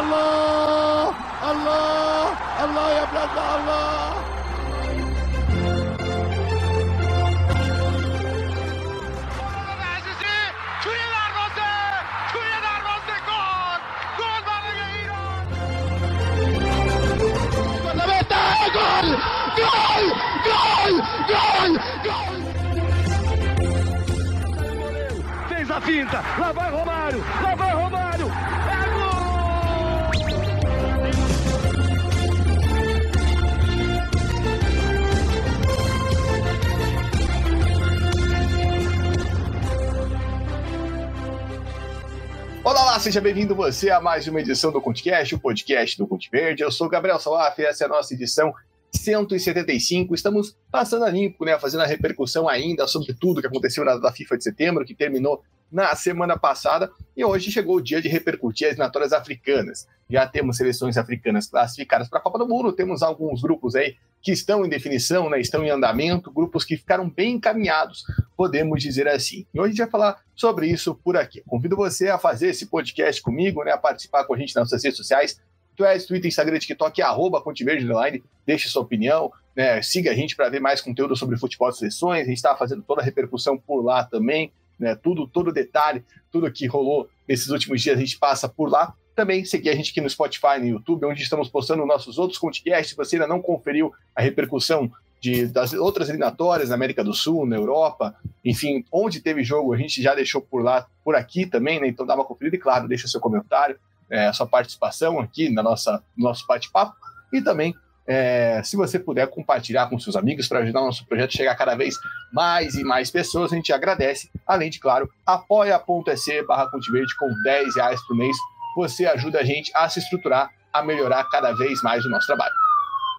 الله الله الله يا بلاد الله. Fez a finta, lá vai Romário, é gol! Olá, seja bem-vindo você a mais uma edição do ConteCast, o podcast do Conte Verde. Eu sou Gabriel Salaf e essa é a nossa edição 175. Estamos passando a limpo, né, fazendo a repercussão ainda sobre tudo que aconteceu na FIFA de setembro, que terminou na semana passada, e hoje chegou o dia de repercutir as eliminatórias africanas. Já temos seleções africanas classificadas para a Copa do Mundo, temos alguns grupos aí que estão em definição, né, estão em andamento, grupos que ficaram bem encaminhados, podemos dizer assim. E hoje a gente vai falar sobre isso por aqui. Convido você a fazer esse podcast comigo, né, a participar com a gente nas nossas redes sociais, Twitter, Instagram, TikTok, @ConteVerde_, deixe sua opinião, né, siga a gente para ver mais conteúdo sobre futebol de seleções, a gente está fazendo toda a repercussão por lá também, né, todo detalhe, tudo que rolou nesses últimos dias a gente passa por lá. Também seguir a gente aqui no Spotify, no YouTube, onde estamos postando nossos outros podcasts. Se você ainda não conferiu a repercussão das outras eliminatórias na América do Sul, na Europa, enfim, onde teve jogo, a gente já deixou por lá, por aqui também, né? Então dá uma conferida e, claro, deixa seu comentário, a sua participação aqui no nosso bate-papo. E também, se você puder compartilhar com seus amigos para ajudar o nosso projeto a chegar a cada vez mais e mais pessoas, a gente agradece. Além de, claro, apoia.se/ConteVerde com R$10 por mês. Você ajuda a gente a se estruturar, a melhorar cada vez mais o nosso trabalho.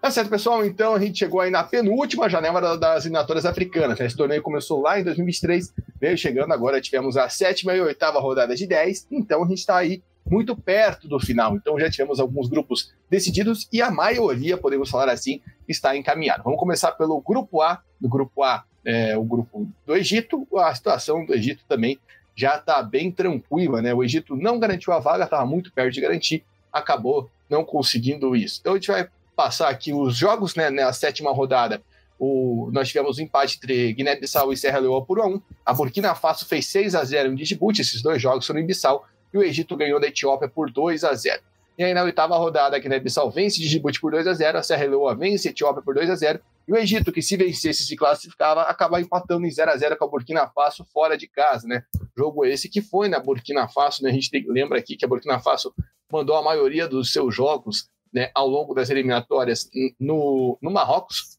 Tá certo, pessoal? Então a gente chegou aí na penúltima janela das eliminatórias africanas. Esse torneio começou lá em 2023, veio chegando agora, tivemos a 7ª e 8ª rodada de 10, então a gente está aí muito perto do final. Então já tivemos alguns grupos decididos e a maioria, podemos falar assim, está encaminhada. Vamos começar pelo grupo A. No grupo A, o grupo do Egito. A situação do Egito também já está bem tranquila, né? O Egito não garantiu a vaga, estava muito perto de garantir, acabou não conseguindo isso. Então a gente vai passar aqui os jogos, né? Na 7ª rodada, nós tivemos um empate entre Guiné-Bissau e Serra Leoa por 1-1. A Burkina Faso fez 6-0 em Djibouti, esses dois jogos foram em Bissau, e o Egito ganhou da Etiópia por 2-0. E aí na 8ª rodada, a Guiné-Bissau vence Djibouti por 2-0, a Serra Leoa vence a Etiópia por 2-0, e o Egito, que se vencesse se classificava, acaba empatando em 0-0 com a Burkina Faso fora de casa, né? Jogo esse que foi na Burkina Faso, né? A gente lembra aqui que a Burkina Faso mandou a maioria dos seus jogos, né, ao longo das eliminatórias no Marrocos,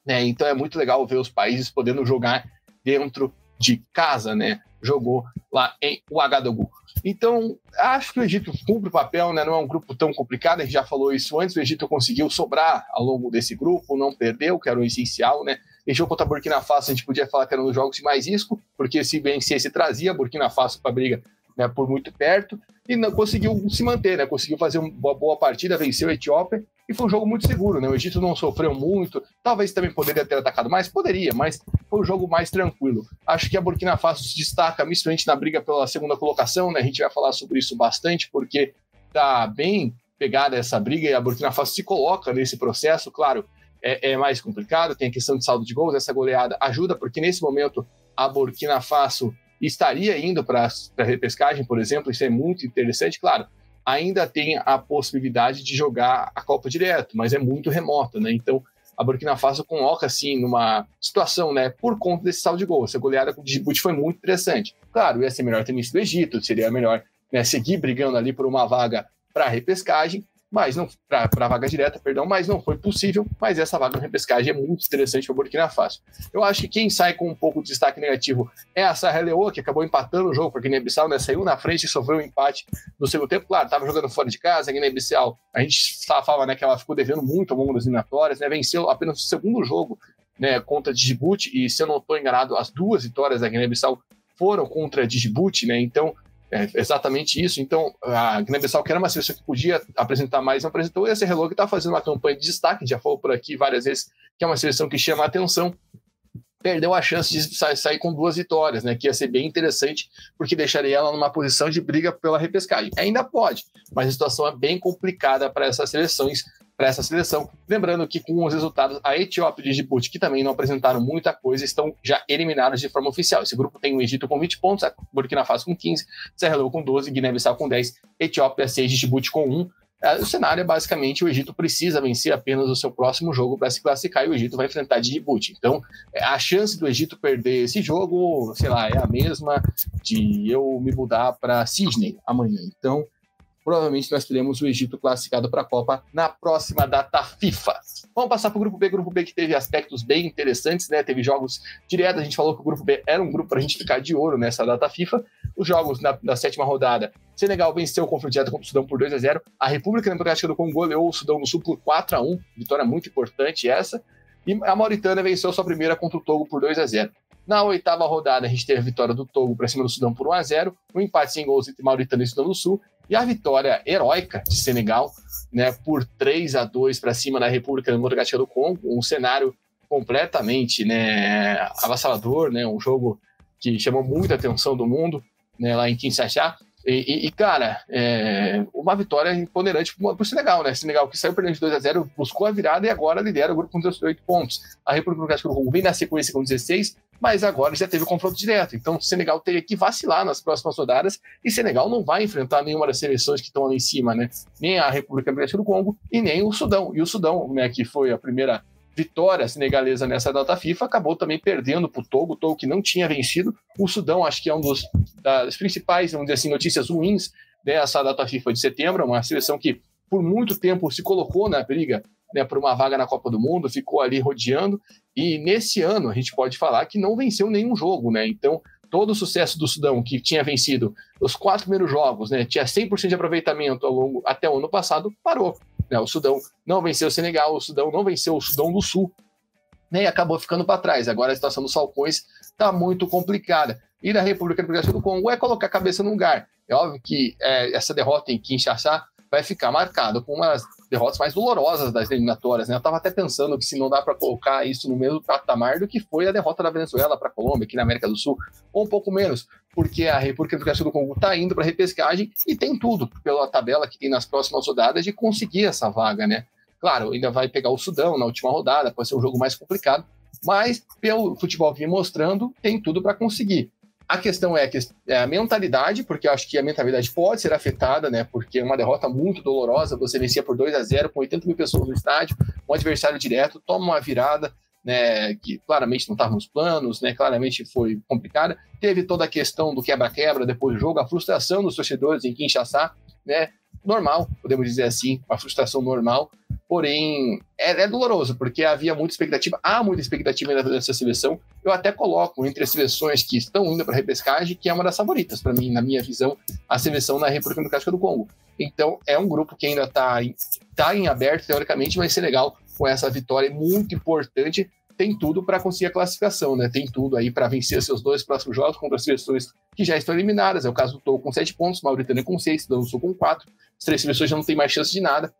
né? Então é muito legal ver os países podendo jogar dentro de casa, né? Jogou lá em Ouagadougou. Então, acho que o Egito cumpre o papel, né? Não é um grupo tão complicado, a gente já falou isso antes, o Egito conseguiu sobrar ao longo desse grupo, não perdeu, que era o essencial, né? E jogo contra a Burkina Faso, a gente podia falar que era um dos jogos de mais risco, porque se vencesse, trazia a Burkina Faso para a briga, né, por muito perto, e não conseguiu se manter, né? Conseguiu fazer uma boa partida, venceu a Etiópia, e foi um jogo muito seguro, né? O Egito não sofreu muito, talvez também poderia ter atacado mais, poderia, mas foi um jogo mais tranquilo. Acho que a Burkina Faso se destaca, principalmente na briga pela segunda colocação, né? A gente vai falar sobre isso bastante, porque tá bem pegada essa briga, e a Burkina Faso se coloca nesse processo, claro, é mais complicado, tem a questão de saldo de gols, essa goleada ajuda, porque nesse momento a Burkina Faso estaria indo para a repescagem, por exemplo, isso é muito interessante, claro, ainda tem a possibilidade de jogar a Copa direto, mas é muito remota, né? Então a Burkina Faso coloca assim numa situação, né, por conta desse saldo de gol. Essa goleada com o Djibouti foi muito interessante. Claro, ia ser melhor ter início do Egito, seria melhor, né, seguir brigando ali por uma vaga para a repescagem, mas não para a vaga direta, perdão, mas não foi possível. Mas essa vaga de repescagem é muito interessante para o Burkina Faso. Eu acho que quem sai com um pouco de destaque negativo é a Serra Leoa, que acabou empatando o jogo para a Guiné-Bissau, né? Saiu na frente e sofreu um empate no segundo tempo. Claro, estava jogando fora de casa, a Guiné-Bissau, a gente falava, né, que ela ficou devendo muito ao longo das eliminatórias, né? Venceu apenas o segundo jogo, né, contra Djibouti, e se eu não estou enganado, as duas vitórias da Guiné-Bissau foram contra Djibouti, né? Então é exatamente isso. Então a Guiné-Bissau, que era uma seleção que podia apresentar mais, não apresentou, e a Serra Leoa que está fazendo uma campanha de destaque, já falou por aqui várias vezes que é uma seleção que chama a atenção. perdeu a chance de sair com 2 vitórias, né? Que ia ser bem interessante, porque deixaria ela numa posição de briga pela repescagem. Ainda pode, mas a situação é bem complicada para essas seleções, para essa seleção. Lembrando que com os resultados, a Etiópia e o Djibouti, que também não apresentaram muita coisa, estão já eliminados de forma oficial. Esse grupo tem o Egito com 20 pontos, a Burkina Faso com 15, Serra Leoa com 12, Guiné-Bissau com 10, Etiópia 6, Djibouti com 1. O cenário é basicamente o Egito precisa vencer apenas o seu próximo jogo para se classificar e o Egito vai enfrentar Djibouti. Então, a chance do Egito perder esse jogo, sei lá, é a mesma de eu me mudar para Sydney amanhã. Então, provavelmente nós teremos o Egito classificado para a Copa na próxima data FIFA. Vamos passar para o Grupo B que teve aspectos bem interessantes, né? Teve jogos diretos, a gente falou que o Grupo B era um grupo para a gente ficar de ouro nessa data FIFA. Os jogos da 7ª rodada, Senegal venceu o confronto direto contra o Sudão por 2-0, a República Democrática do Congo goleou o Sudão do Sul por 4-1, vitória muito importante essa, e a Mauritânia venceu sua primeira contra o Togo por 2-0. Na 8ª rodada, a gente teve a vitória do Togo para cima do Sudão por 1-0, um empate sem gols entre Mauritânia e Sudão do Sul, e a vitória heróica de Senegal, né, por 3-2 para cima da República Democrática do Congo, um cenário completamente, né, avassalador, né, um jogo que chamou muita atenção do mundo, né, lá em Kinshasa. E cara, uma vitória imponderante para o Senegal, né? Senegal que saiu perdendo de 2-0, buscou a virada e agora lidera o grupo com 18 pontos. A República Democrática do Congo vem na sequência com 16, mas agora já teve o confronto direto. Então o Senegal teria que vacilar nas próximas rodadas e Senegal não vai enfrentar nenhuma das seleções que estão ali em cima, né? Nem a República Democrática do Congo e nem o Sudão. E o Sudão, né, que foi a primeira vitória senegalesa nessa data FIFA, acabou também perdendo para o Togo que não tinha vencido. O Sudão, acho que é das principais, vamos dizer assim, notícias ruins dessa data FIFA de setembro, uma seleção que por muito tempo se colocou na briga, né, por uma vaga na Copa do Mundo, ficou ali rodeando, e nesse ano a gente pode falar que não venceu nenhum jogo, né? Então, todo o sucesso do Sudão, que tinha vencido os 4 primeiros jogos, né, tinha 100% de aproveitamento até o ano passado, parou. O Sudão não venceu o Senegal, o Sudão não venceu o Sudão do Sul, né, e acabou ficando para trás. Agora a situação dos Falcões está muito complicada. E na República Democrática do Congo é colocar a cabeça no lugar. É óbvio que essa derrota em Kinshasa vai ficar marcada com umas derrotas mais dolorosas das eliminatórias, né? Eu estava até pensando que se não dá para colocar isso no mesmo patamar do que foi a derrota da Venezuela para a Colômbia, aqui na América do Sul, ou um pouco menos, porque a República Democrática do Congo está indo para a repescagem e tem tudo, pela tabela que tem nas próximas rodadas, de conseguir essa vaga, né? Claro, ainda vai pegar o Sudão na última rodada, pode ser um jogo mais complicado, mas pelo futebol que vem mostrando, tem tudo para conseguir. A questão é a mentalidade, porque eu acho que a mentalidade pode ser afetada, né? Porque é uma derrota muito dolorosa, você vencia por 2-0 com 80 mil pessoas no estádio, um adversário direto, toma uma virada, né, que claramente não estava nos planos, né, claramente foi complicada. Teve toda a questão do quebra-quebra depois do jogo, a frustração dos torcedores em Kinshasa, né? Normal, podemos dizer assim, uma frustração normal, porém é doloroso, porque havia muita expectativa, há muita expectativa nessa seleção. Eu até coloco entre as seleções que estão indo para a repescagem, que é uma das favoritas para mim, na minha visão, a seleção da República Democrática do Congo. Então é um grupo que ainda está em aberto, teoricamente, vai ser legal com essa vitória muito importante. Tem tudo para conseguir a classificação, né? Tem tudo aí para vencer seus 2 próximos jogos contra as seleções que já estão eliminadas. É o caso do Togo com 7 pontos, Mauritânia com 6, Sudão do Sul com 4. As 3 seleções já não têm mais chance de nada.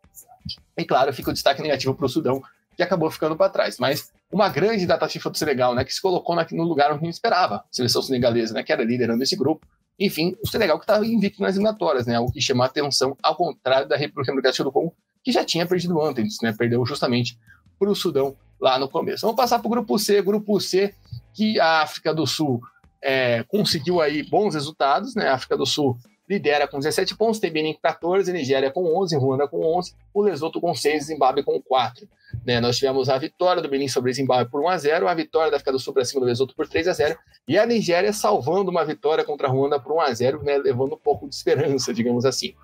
E claro, fica o destaque negativo para o Sudão, que acabou ficando para trás. Mas uma grande data FIFA do Senegal, né? Que se colocou no lugar onde a gente esperava. A seleção senegalesa, né? Que era liderando esse grupo. Enfim, o Senegal que está invicto nas eliminatórias, né? Algo que chama a atenção, ao contrário da República Democrática do Congo, que já tinha perdido antes, né? Perdeu justamente para o Sudão lá no começo. Vamos passar para o Grupo C, que a África do Sul conseguiu aí bons resultados, né? A África do Sul lidera com 17 pontos, tem Benin com 14, Nigéria com 11, Ruanda com 11, o Lesoto com 6, Zimbábue com 4. Né? Nós tivemos a vitória do Benin sobre o Zimbábue por 1-0, a vitória da África do Sul para cima do Lesoto por 3-0, e a Nigéria salvando uma vitória contra a Ruanda por 1-0, né? Levando um pouco de esperança, digamos assim.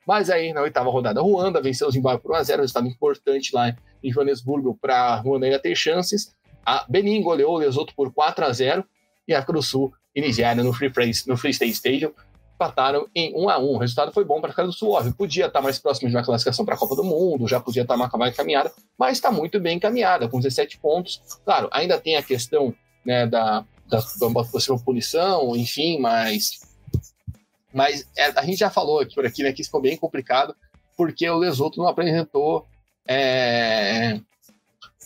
Mas aí, na 8ª rodada, a Ruanda venceu o Zimbábue por 1-0, resultado importante lá em Joanesburgo para a Ruanda ainda ter chances. A Benin goleou o Lesoto por 4-0 e a África do Sul e Nigéria no Free State Stadium empataram em 1-1. O resultado foi bom para a África do Sul, óbvio. Podia estar mais próximo de uma classificação para a Copa do Mundo, já podia estar uma vaga encaminhada, mas está muito bem encaminhada, com 17 pontos. Claro, ainda tem a questão, né, da possível punição, enfim, mas a gente já falou por aqui, né, que isso ficou bem complicado, porque o Lesoto não apresentou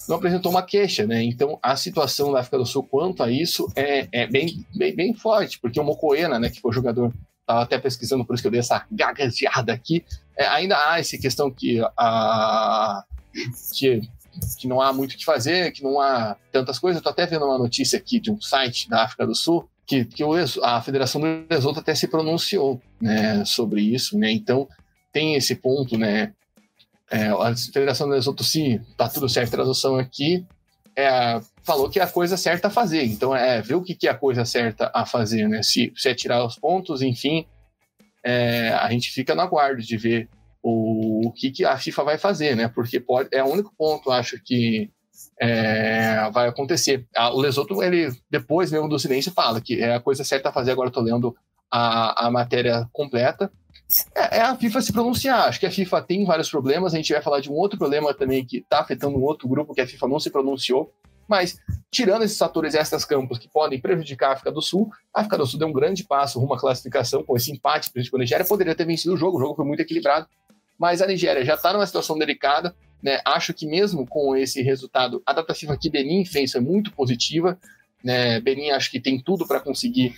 não apresentou uma queixa, né? Então, a situação da África do Sul quanto a isso é bem forte, porque o Mokoena, né, que foi o jogador, estava até pesquisando, por isso que eu dei essa gaguejada aqui, ainda há essa questão que não há muito o que fazer, que não há tantas coisas. Eu estou até vendo uma notícia aqui de um site da África do Sul, que a Federação do Lesoto até se pronunciou, né, sobre isso, né? Então, tem esse ponto, né? A Federação do Lesoto, se tá tudo certo, a tradução aqui, falou que é a coisa certa a fazer. Então, ver o que é a coisa certa a fazer, né? Se é tirar os pontos, enfim, a gente fica no aguardo de ver o que a FIFA vai fazer, né? Porque é o único ponto, acho, que vai acontecer. O Lesoto, ele, depois mesmo do silêncio, fala que é a coisa certa a fazer. Agora eu tô lendo a matéria completa. A FIFA se pronunciar. Acho que a FIFA tem vários problemas. A gente vai falar de um outro problema também que está afetando um outro grupo que a FIFA não se pronunciou. Mas, tirando esses fatores extras-campos que podem prejudicar a África do Sul deu um grande passo rumo à classificação com esse empate com a Nigéria. Poderia ter vencido o jogo foi muito equilibrado. Mas a Nigéria já está numa situação delicada, né? Acho que mesmo com esse resultado, a data FIFA que Benin fez foi muito positiva, né? Benin acho que tem tudo para conseguir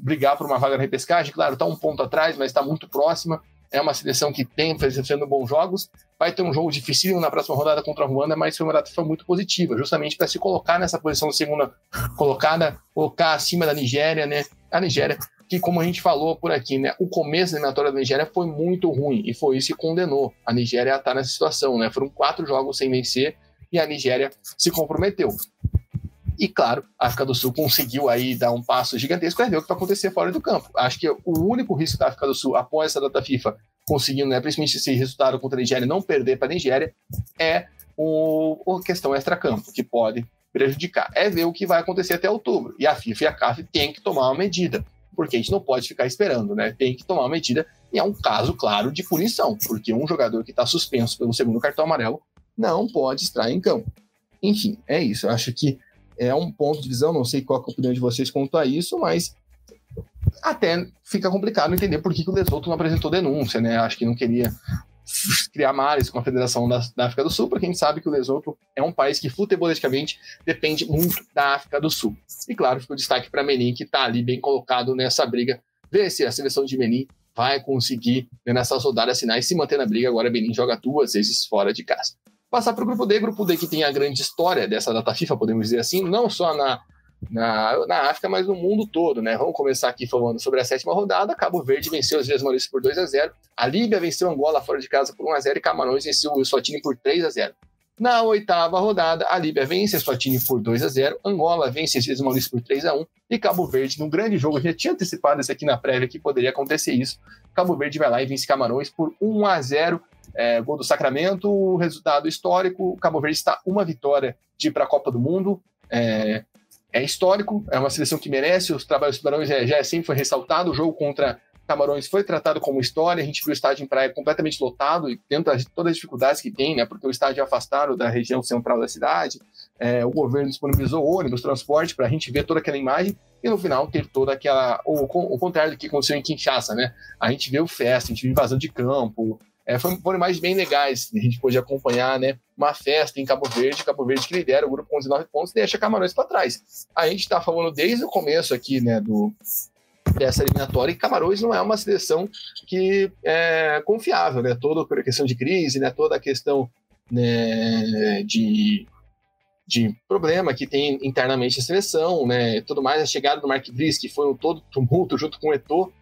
brigar por uma vaga na repescagem. Claro, está um ponto atrás, mas está muito próxima. É uma seleção que tem fazendo bons jogos. Vai ter um jogo difícil na próxima rodada contra a Ruanda, mas foi uma data FIFA muito positiva, justamente para se colocar nessa posição de segunda colocada, colocar acima da Nigéria, né? A Nigéria, que como a gente falou por aqui, né? O começo da eliminatória da Nigéria foi muito ruim e foi isso que condenou a Nigéria a estar nessa situação, né? Foram 4 jogos sem vencer e a Nigéria se comprometeu. E, claro, a África do Sul conseguiu aí dar um passo gigantesco e ver o que vai acontecer fora do campo. Acho que o único risco da África do Sul, após essa data FIFA, conseguindo, né, principalmente esse resultado contra a Nigéria, não perder para a Nigéria, é a questão extracampo, que pode prejudicar. É ver o que vai acontecer até outubro. E a FIFA e a CAF têm que tomar uma medida, porque a gente não pode ficar esperando, né? Tem que tomar uma medida, e é um caso, claro, de punição, porque um jogador que está suspenso pelo segundo cartão amarelo não pode estar em campo. Enfim, é isso. Eu acho que é um ponto de visão, não sei qual é a opinião de vocês quanto a isso, mas até fica complicado entender por que o Lesoto não apresentou denúncia, né? Acho que não queria criar males com a Federação da África do Sul, porque a gente sabe que o Lesoto é um país que futebolisticamente depende muito da África do Sul. E claro, fica o destaque para Benin, que está ali bem colocado nessa briga, ver se a seleção de Benin vai conseguir, né, nessas rodadas finais, se manter na briga. Agora Benin joga 2 vezes fora de casa. Passar para o grupo D que tem a grande história dessa data FIFA, podemos dizer assim, não só na África, mas no mundo todo, né? Vamos começar aqui falando sobre a 7ª rodada. Cabo Verde venceu as Ilhas Maurícias por 2-0. A Líbia venceu Angola fora de casa por 1-0 e Camarões venceu o Eswatini por 3-0. Na 8ª rodada, a Líbia vence a Eswatini por 2-0, Angola vence as Ilhas Maurícias por 3-1 e Cabo Verde, num grande jogo, a gente tinha antecipado isso aqui na prévia que poderia acontecer isso. Cabo Verde vai lá e vence Camarões por 1-0. Gol do Sacramento, resultado histórico. O Cabo Verde está uma vitória de ir para a Copa do Mundo. É histórico, é uma seleção que merece. Os trabalhos dos Tubarões já sempre foi ressaltado. O jogo contra Camarões foi tratado como história. A gente viu o estádio em praia completamente lotado, e dentro de todas as dificuldades que tem, né? Porque o estádio é afastado da região central da cidade. O governo disponibilizou ônibus, transporte, para a gente ver toda aquela imagem e no final ter toda aquela. O contrário do que aconteceu em Kinshasa, né? A gente viu festa, a gente viu invasão de campo. Foram imagens bem legais, a gente pôde acompanhar, né, uma festa em Cabo Verde que lidera o grupo com 19 pontos e deixa Camarões para trás. A gente está falando desde o começo aqui, né, dessa eliminatória, e Camarões não é uma seleção que é confiável, né, toda a questão de crise, né, toda a questão, né, de problema que tem internamente a seleção, né, tudo mais, a chegada do Mark Brice, que foi um todo tumulto junto com o Eto'o.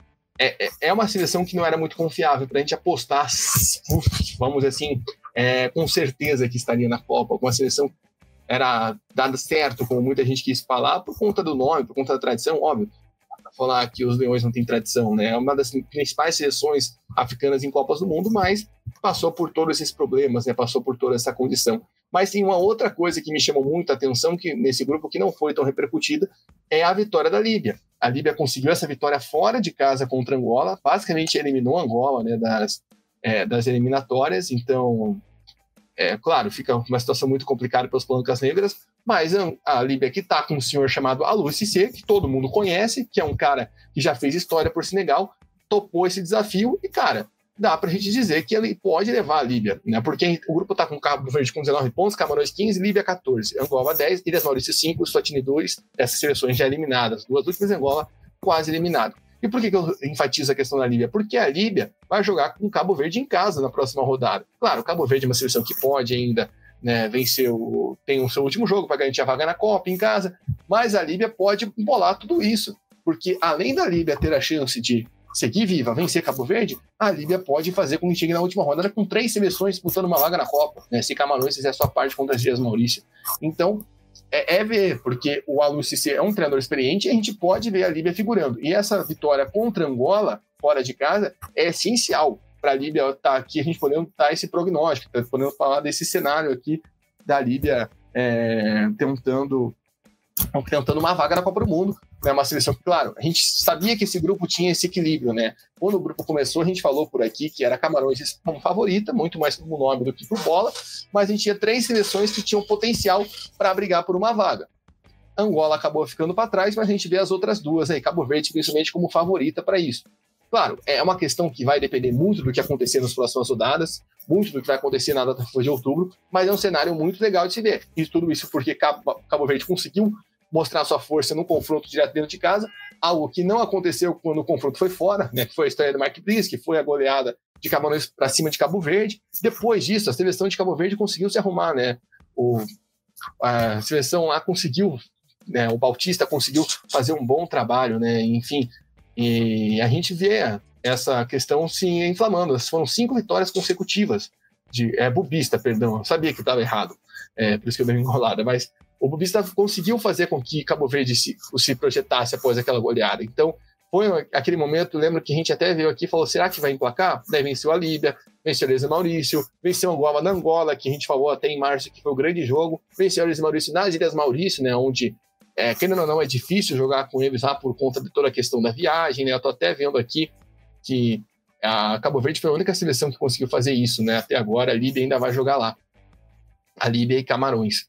É uma seleção que não era muito confiável para a gente apostar, vamos dizer assim, com certeza que estaria na Copa. Uma seleção era dada certo, como muita gente quis falar, por conta do nome, por conta da tradição, óbvio. Falar que os Leões não têm tradição, né? É uma das principais seleções africanas em Copas do Mundo, mas passou por todos esses problemas, né? Passou por toda essa condição. Mas tem uma outra coisa que me chamou muito a atenção, que nesse grupo que não foi tão repercutida, é a vitória da Líbia. A Líbia conseguiu essa vitória fora de casa contra Angola, basicamente eliminou Angola, né, das eliminatórias. Então, claro, fica uma situação muito complicada para os Palancas Negras, mas a Líbia que está com um senhor chamado Aliou Cissé, que todo mundo conhece, que é um cara que já fez história por Senegal, topou esse desafio e, cara, dá pra gente dizer que ele pode levar a Líbia, né? Porque o grupo tá com Cabo Verde com 19 pontos, Camarões 15, Líbia 14, Angola 10, Ilhas Maurício 5, Eswatini 2, essas seleções já eliminadas, 2 últimas, Angola quase eliminado. E por que eu enfatizo a questão da Líbia? Porque a Líbia vai jogar com Cabo Verde em casa na próxima rodada. Claro, o Cabo Verde é uma seleção que pode ainda, né, vencer, tem o seu último jogo para garantir a vaga na Copa em casa, mas a Líbia pode embolar tudo isso, porque além da Líbia ter a chance de seguir viva, vencer Cabo Verde, a Líbia pode fazer com que chegue na última rodada com 3 seleções disputando uma vaga na Copa, né, se Camarões fizer a sua parte contra as Ilhas Maurício. Então, é ver, porque o Aliou Cissé é um treinador experiente e a gente pode ver a Líbia figurando. E essa vitória contra Angola, fora de casa, é essencial para a Líbia estar aqui, a gente podendo dar esse prognóstico, podendo falar desse cenário aqui da Líbia tentando uma vaga na Copa do Mundo, né? Uma seleção que, claro, a gente sabia que esse grupo tinha esse equilíbrio, né? Quando o grupo começou, a gente falou por aqui que era Camarões como favorita, muito mais como nome do que por bola, mas a gente tinha 3 seleções que tinham potencial para brigar por uma vaga. Angola acabou ficando para trás, mas a gente vê as outras 2 aí, Cabo Verde principalmente como favorita para isso. Claro, é uma questão que vai depender muito do que acontecer nas próximas rodadas, muito do que vai acontecer na data de outubro, mas é um cenário muito legal de se ver. E tudo isso porque Cabo Verde conseguiu mostrar sua força no confronto direto dentro de casa, algo que não aconteceu quando o confronto foi fora, né, que foi a história do Mark Brice, que foi a goleada de Camarões para cima de Cabo Verde. Depois disso, a seleção de Cabo Verde conseguiu se arrumar, né? A seleção lá conseguiu, né, o Bautista conseguiu fazer um bom trabalho, né? Enfim, e a gente vê essa questão se inflamando. Foram 5 vitórias consecutivas Bubista, perdão, eu sabia que estava errado, por isso que eu dei uma enrolada, mas o Bubista conseguiu fazer com que Cabo Verde se projetasse após aquela goleada. Então, foi aquele momento, lembro que a gente até veio aqui e falou, será que vai emplacar? Daí venceu a Líbia, venceu a Ilhas Maurício, venceu a Angola na Angola, que a gente falou até em março que foi o grande jogo, venceu a Ilhas Maurício nas Ilhas Maurício, né, onde, querendo ou não, é difícil jogar com eles lá por conta de toda a questão da viagem, né, eu tô até vendo aqui que a Cabo Verde foi a única seleção que conseguiu fazer isso, né, até agora a Líbia ainda vai jogar lá, a Líbia e Camarões.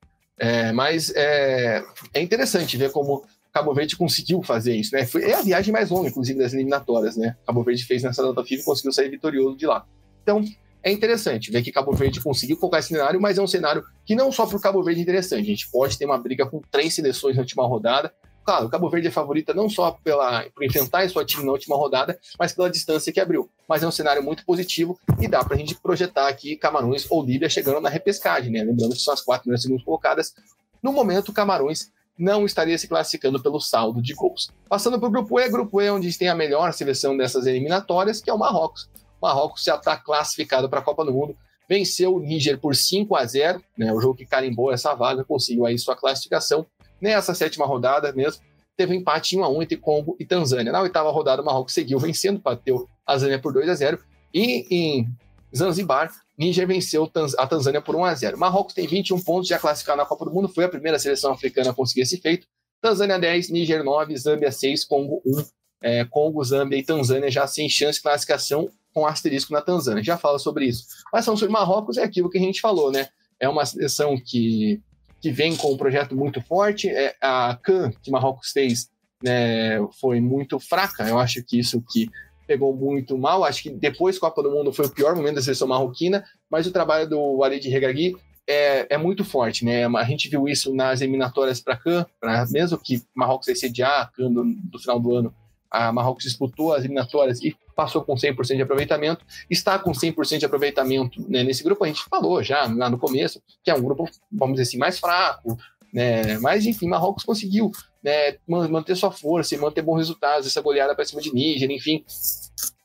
Mas é interessante ver como Cabo Verde conseguiu fazer isso, né? É a viagem mais longa, inclusive, das eliminatórias, né? Cabo Verde fez nessa data FIFA e conseguiu sair vitorioso de lá. Então, é interessante ver que Cabo Verde conseguiu colocar esse cenário, mas é um cenário que não só para o Cabo Verde é interessante. A gente pode ter uma briga com 3 seleções na última rodada. Claro, o Cabo Verde é favorita não só por enfrentar a sua time na última rodada, mas pela distância que abriu. Mas é um cenário muito positivo e dá para a gente projetar aqui Camarões ou Líbia chegando na repescagem, né? Lembrando que são as 4 primeiras segundas colocadas. No momento, Camarões não estaria se classificando pelo saldo de gols. Passando para o Grupo E, onde tem a melhor seleção dessas eliminatórias, que é o Marrocos. O Marrocos já está classificado para a Copa do Mundo, venceu o Níger por 5-0, né? O jogo que carimbou essa vaga, conseguiu aí sua classificação. Nessa 7ª rodada mesmo, teve um empate 1-1 entre Congo e Tanzânia. Na 8ª rodada, o Marrocos seguiu vencendo, bateu a Zâmbia por 2-0. E em Zanzibar, Níger venceu a Tanzânia por 1-0. Marrocos tem 21 pontos, já classificado na Copa do Mundo, foi a primeira seleção africana a conseguir esse feito. Tanzânia 10, Níger 9, Zâmbia 6, Congo 1. Congo, Zâmbia e Tanzânia já sem chance de classificação, com asterisco na Tanzânia. Já fala sobre isso. Mas falando sobre Marrocos, é aquilo que a gente falou, né? É uma seleção que vem com um projeto muito forte. A CAN que Marrocos fez, né, foi muito fraca. Eu acho que isso que pegou muito mal. Acho que depois da Copa do Mundo foi o pior momento da seleção marroquina, mas o trabalho do Walid Regragui é muito forte, né? A gente viu isso nas eliminatórias para a CAN, mesmo que Marrocos ia sediar a CAN do final do ano, a Marrocos disputou as eliminatórias e passou com 100% de aproveitamento, está com 100% de aproveitamento, né, nesse grupo. A gente falou já lá no começo, que é um grupo, vamos dizer assim, mais fraco, né? Mas enfim, Marrocos conseguiu, né, manter sua força e manter bons resultados, essa goleada para cima de Níger, enfim.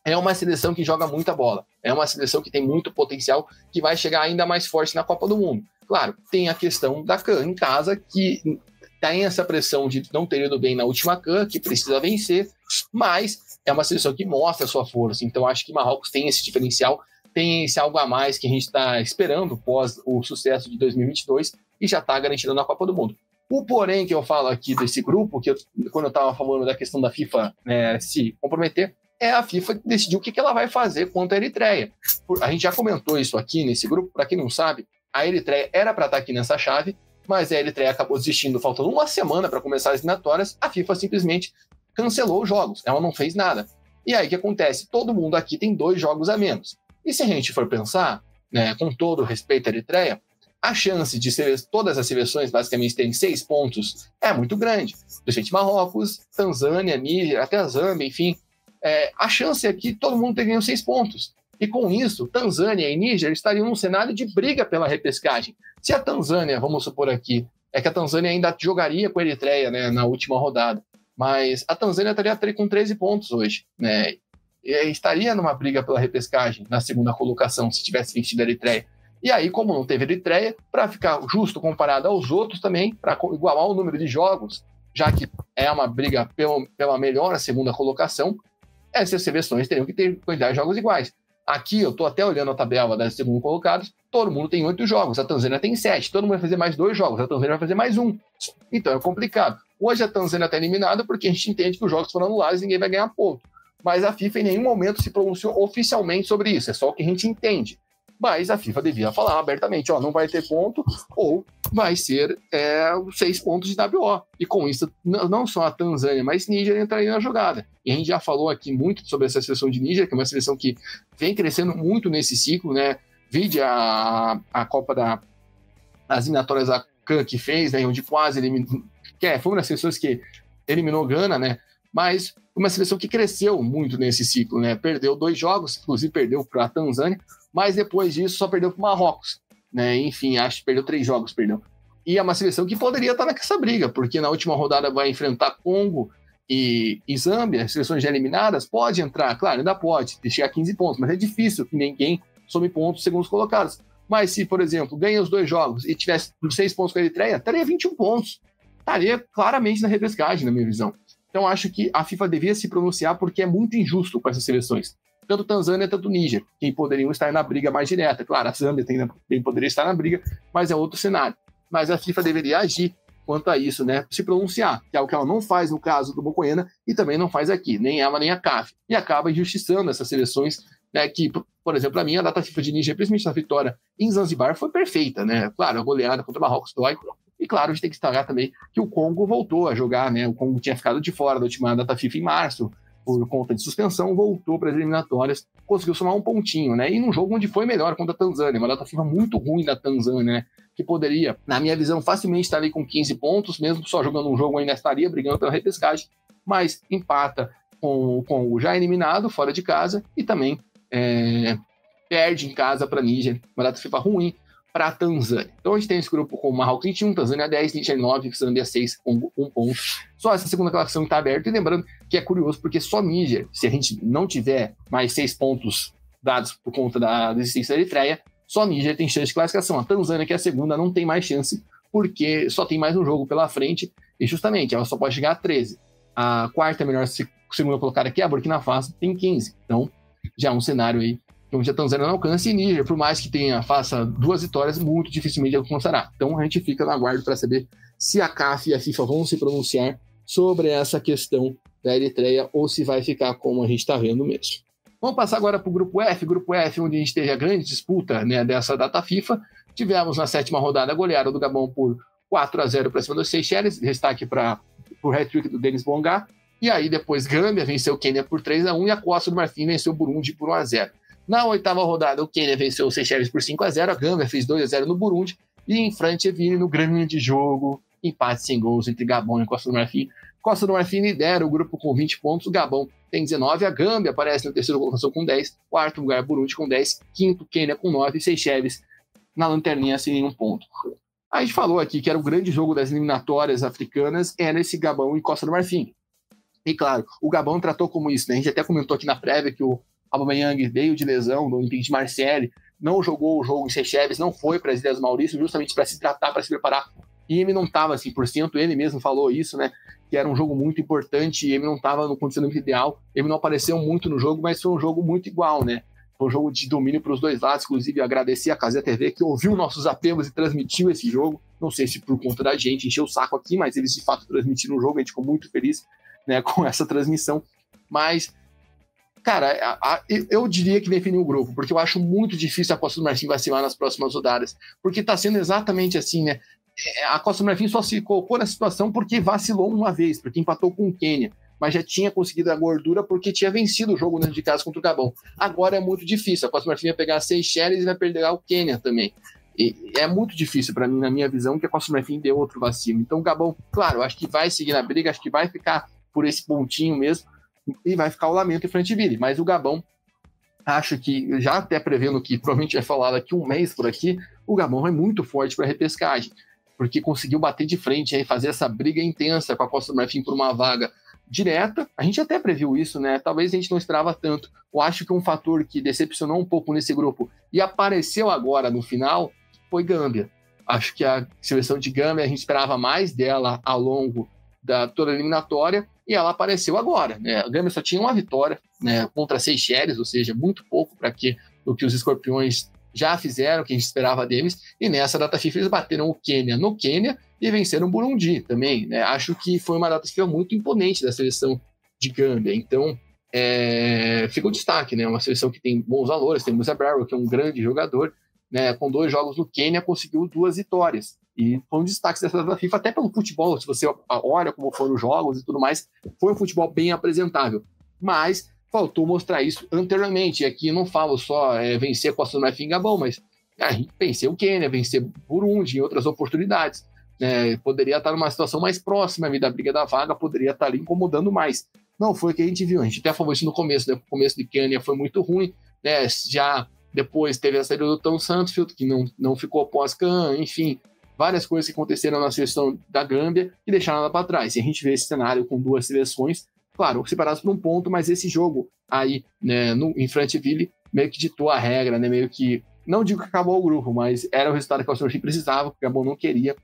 É uma seleção que joga muita bola, é uma seleção que tem muito potencial, que vai chegar ainda mais forte na Copa do Mundo. Claro, tem a questão da CAN em casa, que tem essa pressão de não ter ido bem na última CAN, que precisa vencer, mas é uma seleção que mostra a sua força. Então acho que Marrocos tem esse diferencial, tem esse algo a mais que a gente está esperando pós o sucesso de 2022 e já está garantido na Copa do Mundo. O porém que eu falo aqui desse grupo, quando eu estava falando da questão da FIFA, né, se comprometer, a FIFA decidiu o que ela vai fazer contra a Eritreia. A gente já comentou isso aqui nesse grupo, para quem não sabe, a Eritreia era para estar aqui nessa chave, mas a Eritreia acabou desistindo, faltando uma semana para começar as eliminatórias, a FIFA simplesmente cancelou os jogos, ela não fez nada. E aí o que acontece? Todo mundo aqui tem 2 jogos a menos. E se a gente for pensar, né, com todo o respeito à Eritreia, a chance de todas as seleções basicamente terem 6 pontos é muito grande. Principalmente Marrocos, Tanzânia, Níger, até a Zâmbia, enfim. A chance é que todo mundo teria 6 pontos. E com isso, Tanzânia e Níger estariam num cenário de briga pela repescagem. Se a Tanzânia, vamos supor aqui, é que a Tanzânia ainda jogaria com a Eritreia, né, na última rodada, mas a Tanzânia estaria com 13 pontos hoje, né, e estaria numa briga pela repescagem na segunda colocação, se tivesse vencido a Eritreia. E aí, como não teve Eritreia, para ficar justo comparado aos outros também, para igualar o número de jogos, já que é uma briga pela melhor segunda colocação, essas seleções teriam que ter quantidade de jogos iguais. Aqui, eu estou até olhando a tabela das segundo colocados, todo mundo tem 8 jogos, a Tanzânia tem 7, todo mundo vai fazer mais 2 jogos, a Tanzânia vai fazer mais 1. Então é complicado. Hoje a Tanzânia está eliminada porque a gente entende que os jogos foram anulados e ninguém vai ganhar ponto. Mas a FIFA em nenhum momento se pronunciou oficialmente sobre isso, é só o que a gente entende. Mas a FIFA devia falar abertamente, não vai ter ponto ou vai ser 6 pontos de WO. E com isso, não só a Tanzânia, mas Níger entraria na jogada. E a gente já falou aqui muito sobre essa seleção de Níger, que é uma seleção que vem crescendo muito nesse ciclo, né? Vide a Copa das eliminatórias da CAN que fez, né? Onde quase eliminou. Foi uma das seleções que eliminou Gana, né? Mas uma seleção que cresceu muito nesse ciclo, né? Perdeu 2 jogos, inclusive perdeu para a Tanzânia, mas depois disso só perdeu para o Marrocos, né? Enfim, acho que perdeu 3 jogos, perdeu. E é uma seleção que poderia estar nessa briga, porque na última rodada vai enfrentar Congo e Zâmbia, seleções já eliminadas, pode entrar, claro, ainda pode chegar a 15 pontos, mas é difícil que ninguém some pontos segundo os colocados. Mas se, por exemplo, ganha os 2 jogos e tivesse 6 pontos com a Eritreia, estaria 21 pontos. Estaria claramente na repescagem, na minha visão. Então, acho que a FIFA devia se pronunciar porque é muito injusto com essas seleções. Tanto Tanzânia, tanto Níger, que poderiam estar na briga mais direta. Claro, a Zâmbia também poderia estar na briga, mas é outro cenário. Mas a FIFA deveria agir quanto a isso, né? Se pronunciar, que é o que ela não faz no caso do Mocoena e também não faz aqui, nem ela nem a CAF. E acaba injustiçando essas seleções, né? Que, por exemplo, para mim, a data FIFA de Níger, principalmente na vitória em Zanzibar, foi perfeita, né? Claro, a goleada contra o Marrocos dói. E claro, a gente tem que destacar também que o Congo voltou a jogar, né? O Congo tinha ficado de fora da última data FIFA em março, por conta de suspensão, voltou para as eliminatórias, conseguiu somar um pontinho, né? E num jogo onde foi melhor contra a Tanzânia, uma data FIFA muito ruim da Tanzânia, né? Que poderia, na minha visão, facilmente estar ali com 15 pontos, mesmo só jogando um jogo ainda estaria brigando pela repescagem, mas empata com o Congo já eliminado, fora de casa, e também perde em casa para Níger, uma data FIFA ruim para a Tanzânia. Então a gente tem esse grupo com Marrocos 21, Tanzânia 10, Níger 9, Zâmbia 6, Congo 1 ponto. Só essa segunda classificação está aberta, e lembrando que é curioso porque só Níger, se a gente não tiver mais 6 pontos dados por conta da existência da Eritreia, só Níger tem chance de classificação. A Tanzânia, que é a segunda, não tem mais chance porque só tem mais um jogo pela frente e justamente ela só pode chegar a 13. A quarta melhor segunda colocada aqui, a Burkina Faso, tem 15. Então já é um cenário aí onde a Tanzânia não alcança, e Níger, por mais que faça 2 vitórias, muito dificilmente alcançará. Então a gente fica no aguardo para saber se a CAF e a FIFA vão se pronunciar sobre essa questão da Eritreia ou se vai ficar como a gente está vendo mesmo. Vamos passar agora para o Grupo F, onde a gente teve a grande disputa, né, dessa data FIFA. Tivemos na 7ª rodada a goleada do Gabão por 4-0 para cima dos Seychelles, destaque para o hat-trick do Denis Bongá. E aí depois Gâmbia venceu o Quênia por 3-1 e a Costa do Marfim venceu o Burundi por 1-0. Na 8ª rodada, o Quênia venceu o Seychelles por 5-0, a Gâmbia fez 2-0 no Burundi, e em Franceville, no grande jogo, empate sem gols entre Gabão e Costa do Marfim. Costa do Marfim lidera o grupo com 20 pontos, o Gabão tem 19, a Gâmbia aparece na 3ª colocação com 10, 4º lugar Burundi com 10, 5º Quênia com 9 e Seychelles na lanterninha sem nenhum ponto. A gente falou aqui que era o grande jogo das eliminatórias africanas, era esse Gabão e Costa do Marfim. E claro, o Gabão tratou como isso, né? A gente até comentou aqui na prévia que o Aubameyang veio de lesão do Olympique de Marseille, não jogou o jogo em Seychelles, não foi para as Ilhas Maurício, justamente para se tratar, para se preparar. E ele não estava 100%, ele mesmo falou isso, né? Que era um jogo muito importante, e ele não estava no condicionamento ideal, ele não apareceu muito no jogo, mas foi um jogo muito igual, né? Foi um jogo de domínio para os dois lados, inclusive agradecer a Cazé TV, que ouviu nossos apelos e transmitiu esse jogo, não sei se por conta da gente, encheu o saco aqui, mas eles de fato transmitiram o jogo, a gente ficou muito feliz, né, com essa transmissão. Mas, cara, eu diria que definiu o grupo, porque eu acho muito difícil a Costa do Marfim vacilar nas próximas rodadas, porque está sendo exatamente assim, né? A Costa do Marfim só se colocou nessa situação porque vacilou uma vez, porque empatou com o Quênia. mas já tinha conseguido a gordura porque tinha vencido o jogo dentro de casa contra o Gabão. Agora é muito difícil, a Costa do Marfim vai pegar a Seychelles e vai perder o Quênia também. E é muito difícil para mim, na minha visão, que a Costa do Marfim deu outro vacilo. Então o Gabão, claro, acho que vai seguir na briga, acho que vai ficar por esse pontinho mesmo, e vai ficar o lamento em Francheville, mas o Gabão, acho que, já até prevendo que provavelmente vai falar daqui um mês por aqui, o Gabão é muito forte para a repescagem, porque conseguiu bater de frente e fazer essa briga intensa com a Costa do Marfim por uma vaga direta. A gente até previu isso, né? Talvez a gente não esperava tanto. Eu acho que um fator que decepcionou um pouco nesse grupo e apareceu agora no final foi Gâmbia. Acho que a seleção de Gâmbia, a gente esperava mais dela ao longo da toda a eliminatória, e ela apareceu agora, né? A Gâmbia só tinha uma vitória, né, contra Seychelles, ou seja, muito pouco para o que os escorpiões já fizeram, o que a gente esperava deles, e nessa data FIFA eles bateram o Quênia no Quênia e venceram o Burundi também, né? Acho que foi uma data FIFA muito imponente da seleção de Gâmbia, então fica o destaque, né? Uma seleção que tem bons valores, tem Musa Barrow, que é um grande jogador, né? Com 2 jogos no Quênia conseguiu 2 vitórias, e foi um destaque dessa data FIFA até pelo futebol. Se você olha como foram os jogos e tudo mais, foi um futebol bem apresentável, mas faltou mostrar isso anteriormente. E aqui não falo só vencer a Costa do Marfim e Gabão, mas a gente vencer o Quênia, vencer Burundi em outras oportunidades, né? Poderia estar numa situação mais próxima da briga da vaga, poderia estar ali incomodando mais. Não foi o que a gente viu, a gente até falou isso no começo, né? O começo de Quênia foi muito ruim, né? Já depois teve a saída do Tom Sansfield, que não ficou pós-CAN, enfim, várias coisas que aconteceram na seleção da Gâmbia e deixaram ela para trás. E a gente vê esse cenário com 2 seleções, claro, separadas por um ponto, mas esse jogo aí, né, em Francheville, meio que ditou a regra, né? Meio que, não digo que acabou o grupo, mas era o resultado que o Costa precisava, que o Gabão não queria,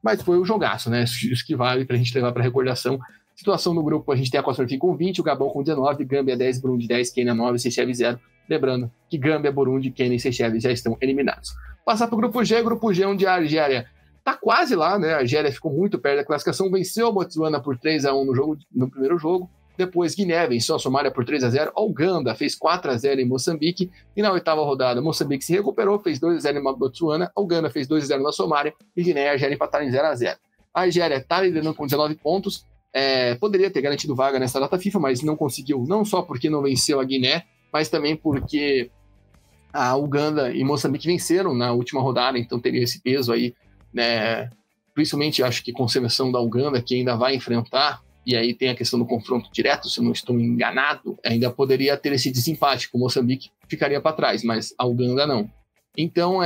mas foi o jogaço, né? Isso que vale para a gente levar para recordação. Situação no grupo, a gente tem a Costa do Marfim com 20, o Gabão com 19, Gâmbia 10, Burundi 10, Quênia 9, Seychelles 0. Lembrando que Gâmbia, Burundi, Quênia e Seychelles já estão eliminados. Passar para o grupo G, onde a Argélia está quase lá, né? A Argélia ficou muito perto da classificação, venceu a Botsuana por 3-1 no primeiro jogo. Depois, Guiné venceu a Somália por 3-0. A Uganda fez 4-0 em Moçambique. E na 8ª rodada, Moçambique se recuperou, fez 2-0 em Botsuana. A Uganda fez 2-0 na Somália. E Guiné e a Argélia empataram em 0-0. A Argélia está liderando com 19 pontos. Poderia ter garantido vaga nessa data FIFA, mas não conseguiu, não só porque não venceu a Guiné, mas também porque a Uganda e Moçambique venceram na última rodada, então teria esse peso aí, né? Principalmente, acho que com a seleção da Uganda, que ainda vai enfrentar, e aí tem a questão do confronto direto, se eu não estou enganado, ainda poderia ter esse desempate, com o Moçambique ficaria para trás, mas a Uganda não. Então,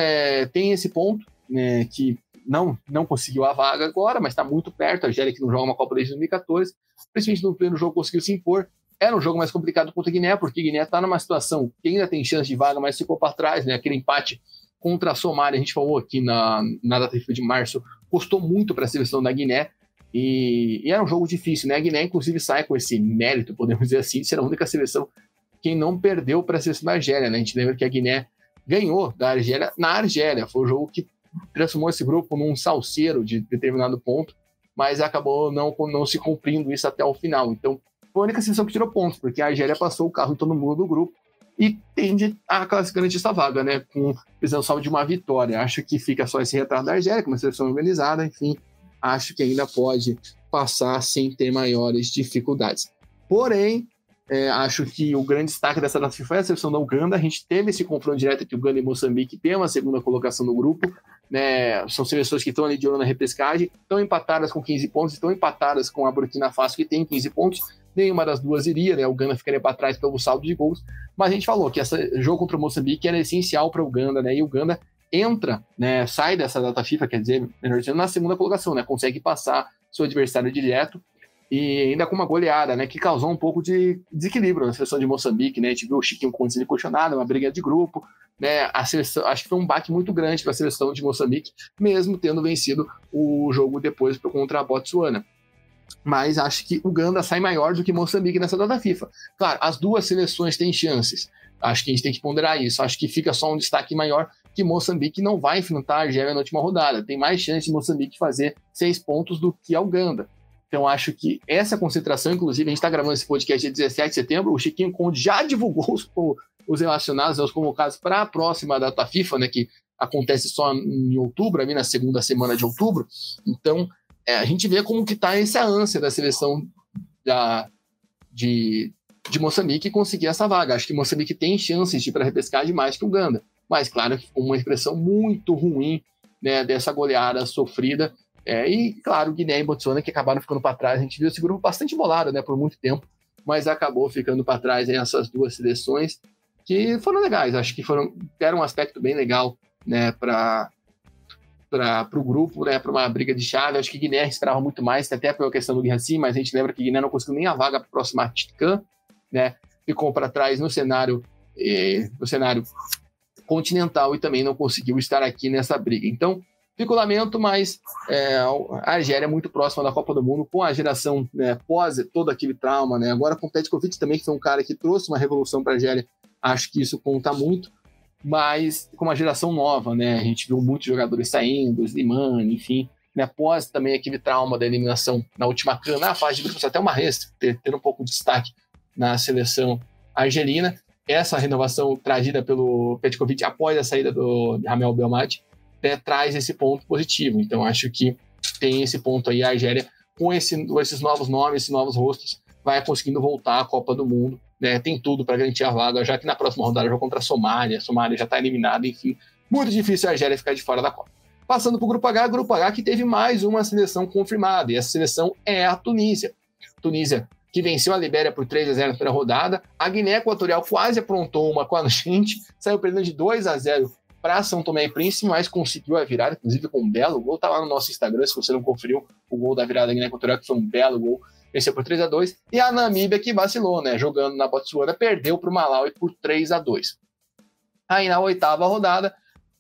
tem esse ponto, né, que não conseguiu a vaga agora, mas está muito perto. A Argélia, que não joga uma Copa desde 2014, principalmente no primeiro jogo, conseguiu se impor. Era um jogo mais complicado contra a Guiné, porque a Guiné está numa situação que ainda tem chance de vaga, mas ficou para trás, né? Aquele empate contra a Somália, a gente falou aqui na data de março, custou muito para a seleção da Guiné, e era um jogo difícil, né? A Guiné, inclusive, sai com esse mérito, podemos dizer assim, de ser a única seleção que não perdeu para a seleção da Argélia, né? A gente lembra que a Guiné ganhou da Argélia na Argélia, foi o jogo que transformou esse grupo num salseiro de determinado ponto, mas acabou não se cumprindo isso até o final. Então, foi a única seleção que tirou pontos, porque a Argélia passou o carro em todo mundo do grupo e tende a garantir essa vaga, né? Precisando só de uma vitória. Acho que fica só esse retrato da Argélia, com uma seleção organizada, enfim, acho que ainda pode passar sem ter maiores dificuldades. Porém, acho que o grande destaque dessa data foi a seleção da Uganda. A gente teve esse confronto direto entre Uganda e Moçambique, tem uma segunda colocação no grupo, né? São seleções que estão ali de olho na repescagem, estão empatadas com 15 pontos, estão empatadas com a Burkina Faso, que tem 15 pontos. Nenhuma das duas iria, né? A Uganda ficaria para trás pelo saldo de gols, mas a gente falou que esse jogo contra o Moçambique era essencial para a Uganda, né? E a Uganda entra, né? Sai dessa data FIFA, quer dizer, melhor dizendo, na segunda colocação, né? Consegue passar seu adversário direto, e ainda com uma goleada, né, que causou um pouco de desequilíbrio na seleção de Moçambique, né? A gente viu o Chiquinho Conde questionado, uma briga de grupo, né? A seleção, acho que foi um baque muito grande para a seleção de Moçambique, mesmo tendo vencido o jogo depois contra a Botsuana. Mas acho que Uganda sai maior do que Moçambique nessa data FIFA. Claro, as duas seleções têm chances. Acho que a gente tem que ponderar isso. Acho que fica só um destaque maior, que Moçambique não vai enfrentar a Argélia na última rodada. Tem mais chance de Moçambique fazer 6 pontos do que a Uganda. Então, acho que essa concentração, inclusive, a gente está gravando esse podcast dia 17 de setembro, o Chiquinho Conde já divulgou os relacionados, os convocados para a próxima data FIFA, né, que acontece só em outubro, ali na segunda semana de outubro. Então, a gente vê como que está essa ânsia da seleção de Moçambique conseguir essa vaga. Acho que Moçambique tem chances de ir para a repescagem mais que Uganda. Mas, claro, uma expressão muito ruim, né, dessa goleada sofrida. E, claro, Guiné e Botsuana que acabaram ficando para trás. A gente viu esse grupo bastante bolado, né, por muito tempo, mas acabou ficando para trás essas duas seleções que foram legais. Acho que deram um aspecto bem legal, né, para o grupo, né, para uma briga de chave. Acho que Guiné esperava muito mais, até pela questão do Guirassy, mas a gente lembra que Guiné não conseguiu nem a vaga para a próxima TICAN, né, ficou para trás no cenário continental e também não conseguiu estar aqui nessa briga. Então, fico lamento, mas a Argélia é muito próxima da Copa do Mundo, com a geração, né, pós todo aquele trauma, né, agora com o Petkovic também, que foi um cara que trouxe uma revolução para a Argélia, acho que isso conta muito, mas com uma geração nova, né, a gente viu muitos jogadores saindo, Slimani, enfim, né, após também aquele trauma da eliminação na última CAN, na fase de grupos, até uma Rest ter um pouco de destaque na seleção argelina. Essa renovação trazida pelo Petkovic após a saída do Ramel Belmadi, né, traz esse ponto positivo. Então, acho que tem esse ponto aí, a Argélia, com esses novos nomes, esses novos rostos, vai conseguindo voltar à Copa do Mundo, né, tem tudo para garantir a vaga, já que na próxima rodada joga contra a Somália já está eliminada, enfim, muito difícil a Argélia ficar de fora da Copa. Passando para o Grupo H que teve mais uma seleção confirmada, e essa seleção é a Tunísia. Tunísia, que venceu a Libéria por 3-0 na primeira rodada. A Guiné Equatorial quase aprontou uma com a gente, saiu perdendo de 2-0 para São Tomé e Príncipe, mas conseguiu a virada, inclusive com um belo gol. Tá lá no nosso Instagram, se você não conferiu o gol da virada da Guiné Equatorial, que foi um belo gol, venceu por 3-2. E a Namíbia, que vacilou, né, jogando na Botsuana, perdeu para o Malawi por 3-2. Aí na oitava rodada,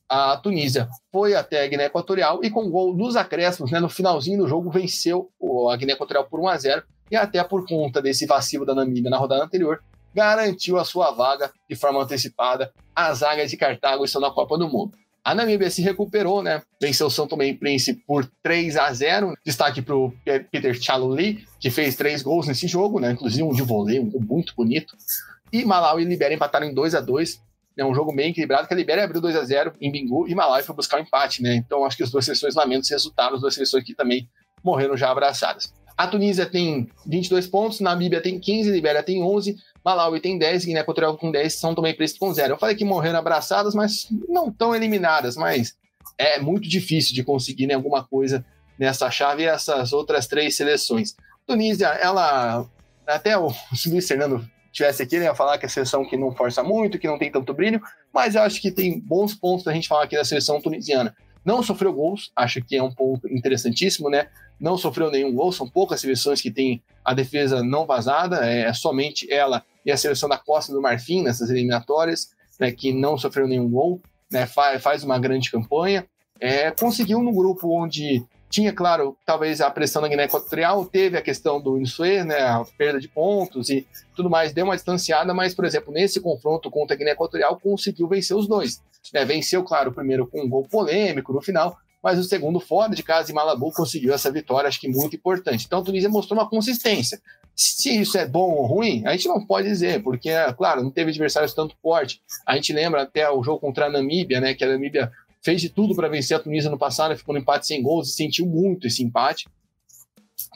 a Tunísia foi até a Guiné Equatorial e com gol nos acréscimos, né, no finalzinho do jogo, venceu a Guiné Equatorial por 1-0. E até por conta desse vacilo da Namíbia na rodada anterior, garantiu a sua vaga de forma antecipada. As águias de Cartago estão na Copa do Mundo. A Namíbia se recuperou, né? Venceu o São Tomé e Príncipe por 3-0. Destaque para o Peter Chaluli, que fez 3 gols nesse jogo, né? Inclusive um de voleio, um gol muito bonito. E Malawi e Libéria empataram em 2-2. É um jogo bem equilibrado, que a Libéria abriu 2-0 em Bingu e Malawi foi buscar o empate, né? Então acho que as duas seleções lamentam esse resultado, as duas seleções que também morreram já abraçadas. A Tunísia tem 22 pontos, Namíbia tem 15, Libéria tem 11, Malawi tem 10, Guiné Equatorial com 10, São Tomé e Príncipe com 0. Eu falei que morreram abraçadas, mas não tão eliminadas, mas é muito difícil de conseguir, né, alguma coisa nessa chave e essas outras 3 seleções. Tunísia, ela, até o Luiz Fernando tivesse aqui, ele ia falar que é a seleção que não força muito, que não tem tanto brilho, mas eu acho que tem bons pontos pra gente falar aqui da seleção tunisiana. Não sofreu gols, acho que é um ponto interessantíssimo, né? Não sofreu nenhum gol, são poucas seleções que têm a defesa não vazada, é somente ela e a seleção da Costa do Marfim nessas eliminatórias, né, que não sofreu nenhum gol, né, faz uma grande campanha, conseguiu no grupo onde tinha, claro, talvez a pressão da Guiné Equatorial, teve a questão do Insue, né, a perda de pontos e tudo mais, deu uma distanciada, mas, por exemplo, nesse confronto contra a Guiné Equatorial, conseguiu vencer os dois. Né, venceu, claro, o primeiro com um gol polêmico no final, mas o segundo, fora de casa, em Malabo, conseguiu essa vitória, acho que muito importante. Então, a Tunísia mostrou uma consistência. Se isso é bom ou ruim, a gente não pode dizer, porque, claro, não teve adversários tanto forte. A gente lembra até o jogo contra a Namíbia, né, que a Namíbia fez de tudo para vencer a Tunísia no passado, ficou no empate sem gols e sentiu muito esse empate,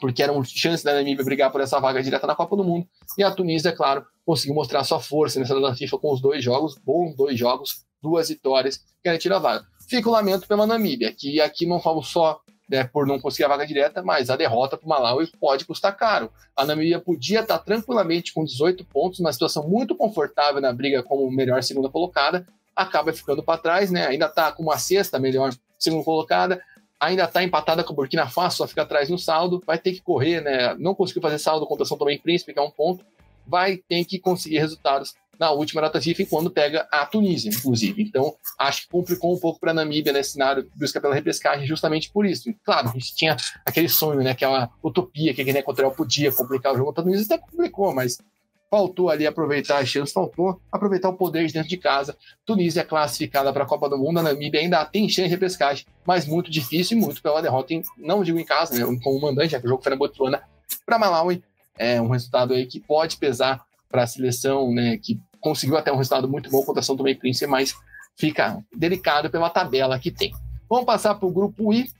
porque era uma chance da Namíbia brigar por essa vaga direta na Copa do Mundo. E a Tunísia, claro, conseguiu mostrar sua força nessa data FIFA com os 2 jogos, bons 2 jogos, 2 vitórias, garantiram a vaga. Fica o lamento pela Namíbia, que aqui não falo só, né, por não conseguir a vaga direta, mas a derrota para o Malawi pode custar caro. A Namíbia podia estar tranquilamente com 18 pontos, numa situação muito confortável na briga como melhor segunda colocada, acaba ficando para trás, né? Ainda está com uma 6ª melhor segunda colocada, ainda está empatada com o Burkina Faso, só fica atrás no saldo, vai ter que correr, né? Não conseguiu fazer saldo contra São Tomé e Príncipe, que é um ponto, vai ter que conseguir resultados na última data FIFA, quando pega a Tunísia, inclusive. Então, acho que complicou um pouco para a Namíbia nesse cenário de busca pela repescagem, justamente por isso. E, claro, a gente tinha aquele sonho, né, aquela utopia que a Guiné Equatorial podia complicar o jogo contra a Tunísia, até complicou, mas faltou ali aproveitar a chance, faltou aproveitar o poder de dentro de casa. Tunísia é classificada para a Copa do Mundo, a Namíbia ainda tem chance de repescagem, mas muito difícil e muito pela derrota, não digo em casa, né, como mandante, já que o jogo foi na Botsuana, para Malawi. É um resultado aí que pode pesar para a seleção, né, que conseguiu até um resultado muito bom contra São Tomé e Príncipe, mas fica delicado pela tabela que tem. Vamos passar para o Grupo I.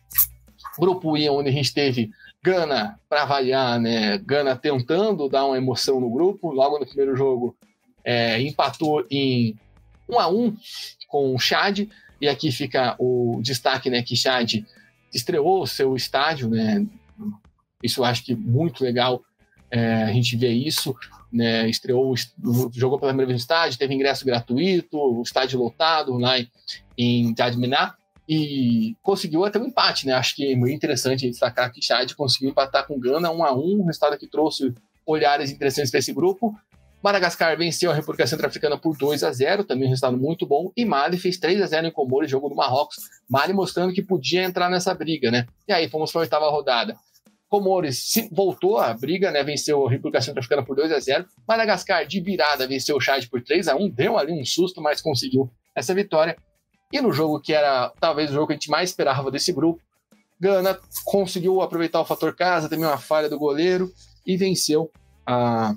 Grupo I, onde a gente teve Gana, para avaliar, né? Gana tentando dar uma emoção no grupo. Logo no primeiro jogo, empatou em 1-1 com o Chad. E aqui fica o destaque, né? Que Chad estreou o seu estádio, né? Isso eu acho que muito legal a gente ver isso, né? Jogou pela primeira vez no estádio, teve ingresso gratuito, o estádio lotado lá em Jadminá. E conseguiu até um empate, né? Acho que é muito interessante destacar que Chad conseguiu empatar com Gana 1-1, um resultado que trouxe olhares interessantes para esse grupo. Madagascar venceu a República Centro-Africana por 2-0, também um resultado muito bom. E Mali fez 3-0 em Comores, jogo do Marrocos. Mali mostrando que podia entrar nessa briga, né? E aí fomos para a 8ª rodada. Comores voltou à briga, né? Venceu a República Centro-Africana por 2-0. Madagascar, de virada, venceu o Chad por 3-1. Deu ali um susto, mas conseguiu essa vitória. E no jogo que era talvez o jogo que a gente mais esperava desse grupo, Gana conseguiu aproveitar o fator casa, também uma falha do goleiro, e venceu a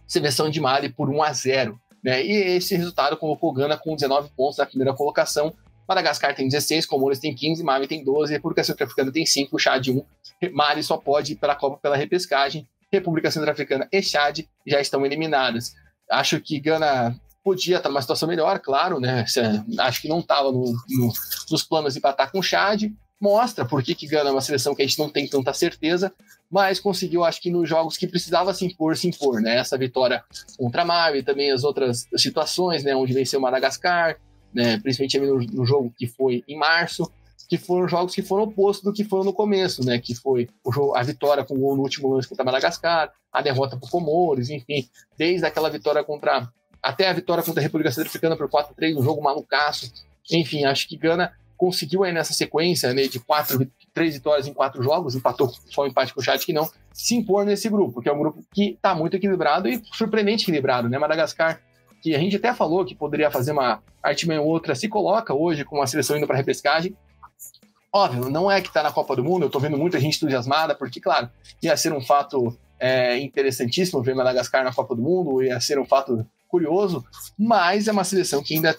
seleção de Mali por 1-0. Né? E esse resultado colocou Gana com 19 pontos na primeira colocação. Madagascar tem 16, Comores tem 15, Mali tem 12, República Centro-Africana tem 5, Chad 1. Mali só pode ir para a Copa pela repescagem. República Centro-Africana e Chad já estão eliminadas. Acho que Gana podia estar numa situação melhor, claro, né? Acho que não estava nos planos de empatar com o Chad. Mostra por que Gana é uma seleção que a gente não tem tanta certeza, mas conseguiu, acho que nos jogos que precisava se impor, né? Essa vitória contra a Mali e também as outras situações, né? Onde venceu o Madagascar, né? Principalmente no jogo que foi em março, que foram jogos que foram opostos do que foram no começo, né? Que foi a vitória com o gol no último lance contra Madagascar, a derrota para o Comores, enfim, desde aquela vitória até a vitória contra a República Centro-Africana por 4-3, um jogo malucaço. Enfim, acho que Gana conseguiu aí nessa sequência, né, de 3 vitórias em 4 jogos, empatou só um empate com o Chad que não, se impor nesse grupo, porque é um grupo que está muito equilibrado e surpreendente equilibrado, né? Madagascar, que a gente até falou que poderia fazer uma artimanha ou outra, se coloca hoje com uma seleção indo para a repescagem. Óbvio, não é que está na Copa do Mundo, eu estou vendo muita gente entusiasmada, porque, claro, ia ser um fato interessantíssimo ver Madagascar na Copa do Mundo, ia ser um fato curioso, mas é uma seleção que ainda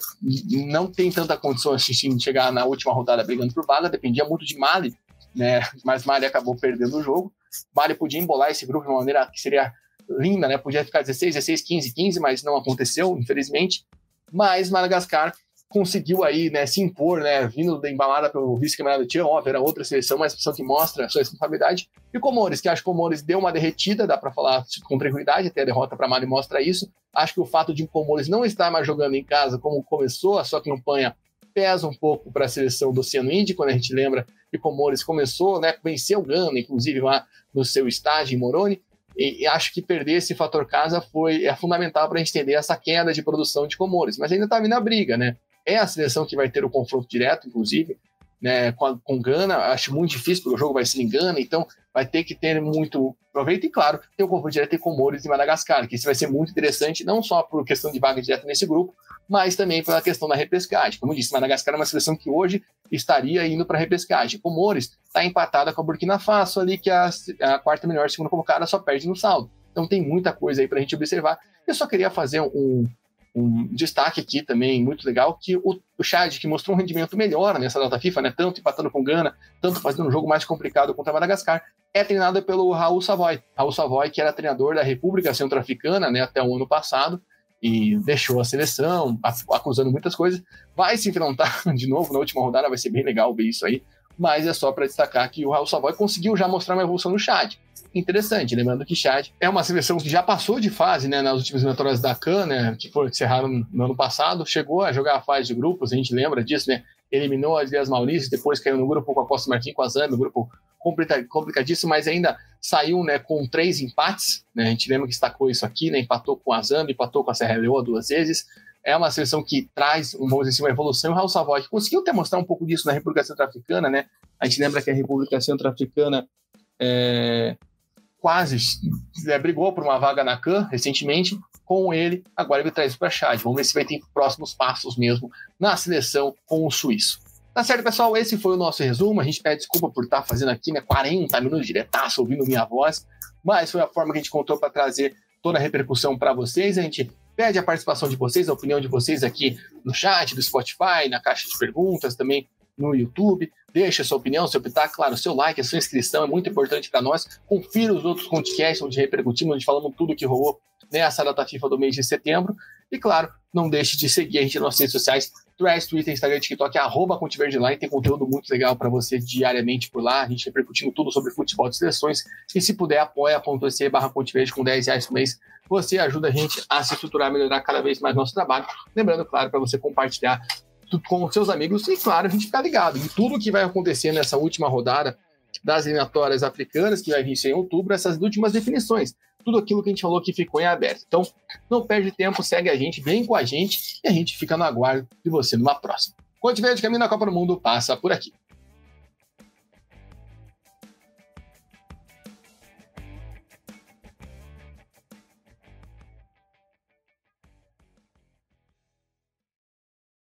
não tem tanta condição assim, de chegar na última rodada brigando por vaga, dependia muito de Mali, né? Mas Mali acabou perdendo o jogo. Mali podia embolar esse grupo de uma maneira que seria linda, né? Podia ficar 16, 16, 15, 15, mas não aconteceu, infelizmente. Mas Madagascar conseguiu aí, né, se impor, né, vindo da embalada pelo vice-campeonato do Tchan, óbvio, era outra seleção, mas seleção que mostra a sua responsabilidade. E Comores, que acho que Comores deu uma derretida, dá para falar com tranquilidade, até a derrota para Mali mostra isso. Acho que o fato de Comores não estar mais jogando em casa como começou a sua campanha pesa um pouco para a seleção do Oceano Índico, quando a gente lembra que Comores começou, né, venceu o Gana, inclusive lá no seu estádio em Moroni, e acho que perder esse fator casa é fundamental para a gente entender essa queda de produção de Comores, mas ainda está vindo a briga, né? É a seleção que vai ter o confronto direto, inclusive, né, com Gana. Acho muito difícil, porque o jogo vai ser em Gana, então vai ter que ter muito proveito. E, claro, ter o confronto direto com Comores e Madagascar, que isso vai ser muito interessante, não só por questão de vaga direta nesse grupo, mas também pela questão da repescagem. Como eu disse, Madagascar é uma seleção que hoje estaria indo para a repescagem. Comores está empatada com a Burkina Faso, ali, que é a quarta melhor, segunda colocada, só perde no saldo. Então tem muita coisa aí para a gente observar. Eu só queria fazer um destaque aqui também muito legal, que o Chad, que mostrou um rendimento melhor nessa data FIFA, né, tanto empatando com Gana, tanto fazendo um jogo mais complicado contra Madagascar, é treinado pelo Raul Savoy. Raul Savoy, que era treinador da República Centro-Africana, né, até o ano passado, e deixou a seleção, acusando muitas coisas, vai se enfrentar de novo na última rodada, vai ser bem legal ver isso aí, mas é só para destacar que o Raul Savoy conseguiu já mostrar uma evolução no Chad. Interessante, lembrando que Chad é uma seleção que já passou de fase, né, nas últimas eliminatórias da CAN, né, que encerraram no ano passado, chegou a jogar a fase de grupos, a gente lembra disso, né, eliminou as Ilhas Maurícias, depois caiu no grupo com a Costa Marfim, com a Zâmbia, um grupo complicadíssimo, mas ainda saiu, né, com 3 empates, né, a gente lembra que destacou isso aqui, né, empatou com a Zâmbia, empatou com a Serra Leoa 2 vezes. É uma seleção que traz, vamos dizer assim, uma evolução. O Raul Savoy conseguiu até mostrar um pouco disso na República Centro-Africana, né? A gente lembra que a República Centro-Africana quase brigou por uma vaga na CAN recentemente. Com ele, agora ele traz para a Chad. Vamos ver se vai ter próximos passos mesmo na seleção com o suíço. Tá certo, pessoal? Esse foi o nosso resumo. A gente pede desculpa por estar fazendo aqui, né, 40 minutos diretaço ouvindo minha voz, mas foi a forma que a gente encontrou para trazer toda a repercussão para vocês. A gente pede a participação de vocês, a opinião de vocês aqui no chat do Spotify, na caixa de perguntas, também no YouTube, Deixe a sua opinião, seu pitaco, claro, seu like, a sua inscrição é muito importante para nós. Confira os outros podcasts onde repercutimos, onde falamos tudo que rolou nessa data FIFA do mês de setembro. E claro, não deixe de seguir a gente nas nossas redes sociais, Threads, Twitter, Instagram, TikTok, @ConteVerdeLine. Tem conteúdo muito legal para você diariamente por lá. A gente repercutindo tudo sobre futebol de seleções. E se puder, apoia.se/ConteVerde com R$10 por mês. Você ajuda a gente a se estruturar, melhorar cada vez mais nosso trabalho. Lembrando, claro, para você compartilhar tudo com seus amigos e, claro, a gente ficar ligado em tudo que vai acontecer nessa última rodada das eliminatórias africanas, que vai vir em outubro, essas últimas definições. Tudo aquilo que a gente falou que ficou em aberto. Então, não perde tempo, segue a gente, vem com a gente e a gente fica no aguardo de você numa próxima. Conte Verde, caminho na Copa do Mundo, passa por aqui.